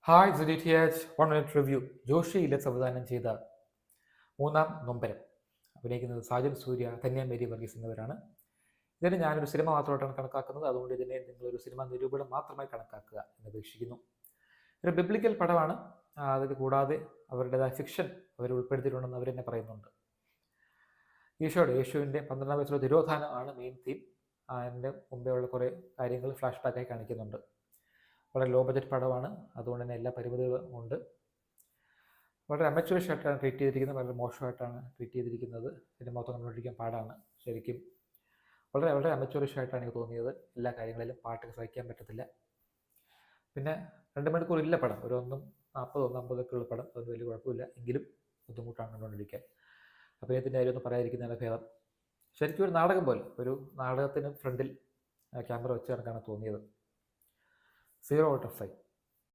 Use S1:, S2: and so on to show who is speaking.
S1: Hi ZDTH 1 minute review. ജോഷിയിലെ സംവിധാനം ചെയ്ത മൂന്നാം നൊമ്പരം അഭിനയിക്കുന്നത് സാജൻ സൂര്യ, ധന്യ മേരി വർഗീസ് എന്നിവരാണ്. ഇതിന് ഞാനൊരു സിനിമ മാത്രമായിട്ടാണ് കണക്കാക്കുന്നത്. അതുകൊണ്ട് ഇതിനെ നിങ്ങളൊരു സിനിമ നിരൂപണം മാത്രമായി കണക്കാക്കുക എന്ന് അപേക്ഷിക്കുന്നു. ഒരു ബിബ്ലിക്കൽ പടമാണ്. അത് കൂടാതെ അവരുടേതായ ഫിക്ഷൻ അവർ ഉൾപ്പെടുത്തിയിട്ടുണ്ടെന്ന് അവർ തന്നെ പറയുന്നുണ്ട്. യേശുവിൻ്റെ 12 വയസ്സിലെ തിരോധാനമാണ് മെയിൻ തീം. അതിൻ്റെ മുമ്പേ ഉള്ള കുറേ കാര്യങ്ങൾ ഫ്ലാഷ് ബാക്കായി കാണിക്കുന്നുണ്ട്. വളരെ ലോ ബജറ്റ് പടമാണ്. അതുകൊണ്ട് തന്നെ എല്ലാ പരിമിതികളും ഉണ്ട്. വളരെ അമച്വറിഷ് ആയിട്ടാണ് ട്രീറ്റ് ചെയ്തിരിക്കുന്നത്. വളരെ മോശമായിട്ടാണ് ട്രീറ്റ് ചെയ്തിരിക്കുന്നത്. ഇതിൻ്റെ മൊത്തം കണ്ടുകൊണ്ടിരിക്കാൻ പാടാണ്. ശരിക്കും വളരെ വളരെ അമച്വറിഷ് ആയിട്ടാണ് എനിക്ക് തോന്നിയത്. എല്ലാ കാര്യങ്ങളിലും പാട്ടൊക്കെ സഹിക്കാൻ പറ്റത്തില്ല. പിന്നെ 2 മണിക്കൂർ ഇല്ല പടം. ഒരു 1:40 ഉള്ള പടം. അതൊന്നും വലിയ കുഴപ്പമില്ല. എങ്കിലും ബുദ്ധിമുട്ടാണ് കണ്ടുകൊണ്ടിരിക്കാൻ. അഭിനയത്തിൻ്റെ കാര്യമൊന്നും പറയാതിരിക്കുന്നതാണ് ഭേദം. ശരിക്കും ഒരു നാടകം പോലെ, ഒരു നാടകത്തിന് ഫ്രണ്ടിൽ ക്യാമറ വെച്ച് കണക്കാണ് തോന്നിയത്. 0/5.